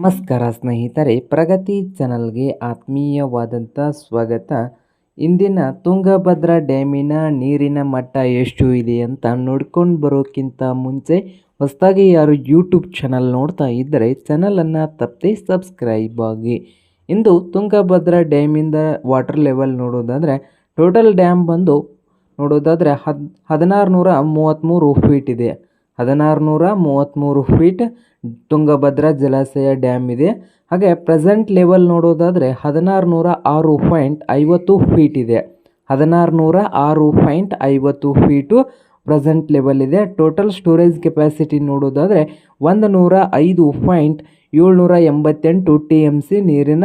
ನಮಸ್ಕಾರ ಸ್ನೇಹಿತರೆ, ಪ್ರಗತಿ ಚಾನಲ್ಗೆ ಆತ್ಮೀಯವಾದಂಥ ಸ್ವಾಗತ. ಇಂದಿನ ತುಂಗಭದ್ರಾ ಡ್ಯಾಮಿನ ನೀರಿನ ಮಟ್ಟ ಎಷ್ಟು ಇದೆ ಅಂತ ನೋಡ್ಕೊಂಡು ಬರೋಕ್ಕಿಂತ ಮುಂಚೆ ಹೊಸದಾಗಿ ಯಾರು ಯೂಟ್ಯೂಬ್ ಚಾನಲ್ ನೋಡ್ತಾ ಇದ್ದರೆ ಚಾನಲನ್ನು ತಪ್ಪದೆ ಸಬ್ಸ್ಕ್ರೈಬ್ ಆಗಿ. ಇಂದು ತುಂಗಭದ್ರಾ ಡ್ಯಾಮಿಂದ ವಾಟರ್ ಲೆವೆಲ್ ನೋಡೋದಾದರೆ ಟೋಟಲ್ ಡ್ಯಾಮ್ ಬಂದು ನೋಡೋದಾದರೆ 1633 ಫೀಟ್ ಇದೆ. 1633 ಫೀಟ್ ತುಂಗಭದ್ರಾ ಜಲಾಶಯ ಡ್ಯಾಮ್ ಇದೆ. ಹಾಗೆ ಪ್ರೆಸೆಂಟ್ ಲೆವೆಲ್ ನೋಡೋದಾದರೆ 1606.50 ಫೀಟ್ ಇದೆ. 1606.50 ಫೀಟು ಪ್ರೆಸೆಂಟ್ ಲೆವೆಲ್ ಇದೆ. ಟೋಟಲ್ ಸ್ಟೋರೇಜ್ ಕೆಪಾಸಿಟಿ ನೋಡೋದಾದರೆ 105.788 TMC ನೀರಿನ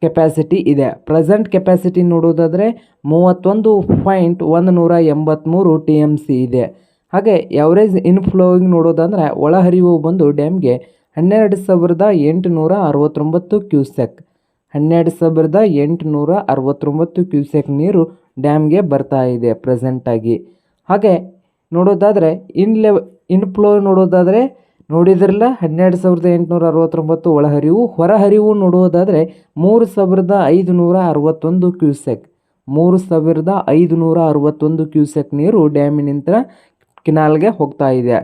ಕೆಪಾಸಿಟಿ ಇದೆ. ಪ್ರೆಸೆಂಟ್ ಕೆಪಾಸಿಟಿ ನೋಡೋದಾದರೆ 31.183 TMC ಇದೆ. ಹಾಗೆ ಎವರೇಜ್ ಇನ್ಫ್ಲೋಯಿಂಗ್ ನೋಡೋದಾದರೆ ಒಳಹರಿವು ಬಂದು ಡ್ಯಾಮ್ಗೆ 12,869 ಕ್ಯೂಸೆಕ್ 12,869 ಕ್ಯೂಸೆಕ್ ನೀರು ಡ್ಯಾಮ್ಗೆ ಬರ್ತಾ ಇದೆ ಪ್ರೆಸೆಂಟಾಗಿ. ಹಾಗೆ ನೋಡೋದಾದರೆ ಇನ್ಫ್ಲೋ ನೋಡೋದಾದರೆ ನೋಡಿದ್ರಲ್ಲ 12,869 ಒಳಹರಿವು. ಹೊರಹರಿವು ನೋಡೋದಾದರೆ 3,561 ಕ್ಯೂಸೆಕ್ 3,561 ಕ್ಯೂಸೆಕ್ ನೀರು ಡ್ಯಾಮಿನಿಂದ ಕೆನಾಲ್ಗೆ ಹೋಗ್ತಾ ಇದೆ.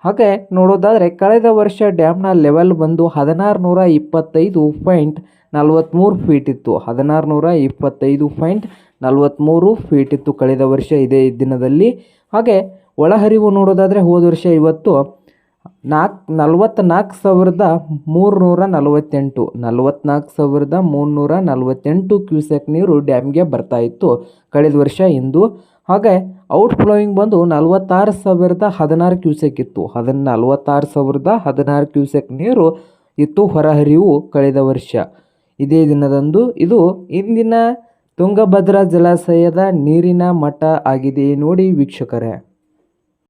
ಹಾಗೆ ನೋಡೋದಾದರೆ ಕಳೆದ ವರ್ಷ ಡ್ಯಾಮ್ನ ಲೆವೆಲ್ ಬಂದು 1625.43 ಫೀಟ್ ಇತ್ತು. 1625.43 ಫೀಟ್ ಇತ್ತು ಕಳೆದ ವರ್ಷ ಇದೇ ದಿನದಲ್ಲಿ. ಹಾಗೆ ಒಳಹರಿವು ನೋಡೋದಾದರೆ ಹೋದ ವರ್ಷ ಇವತ್ತು 44,348 ಕ್ಯೂಸೆಕ್ ನೀರು ಡ್ಯಾಮ್ಗೆ ಬರ್ತಾ ಇತ್ತು ಕಳೆದ ವರ್ಷ ಇಂದು. ಹಾಗೆ ಔಟ್ ಫ್ಲೋಯಿಂಗ್ ಬಂದು 46,016 ಕ್ಯೂಸೆಕ್ ಇತ್ತು. 46,016 ಕ್ಯೂಸೆಕ್ ನೀರು ಇತ್ತು ಹೊರಹರಿವು ಕಳೆದ ವರ್ಷ ಇದೇ ದಿನದಂದು. ಇದು ಇಂದಿನ ತುಂಗಭದ್ರಾ ಜಲಾಶಯದ ನೀರಿನ ಮಟ್ಟ ಆಗಿದೆ ನೋಡಿ ವೀಕ್ಷಕರೇ.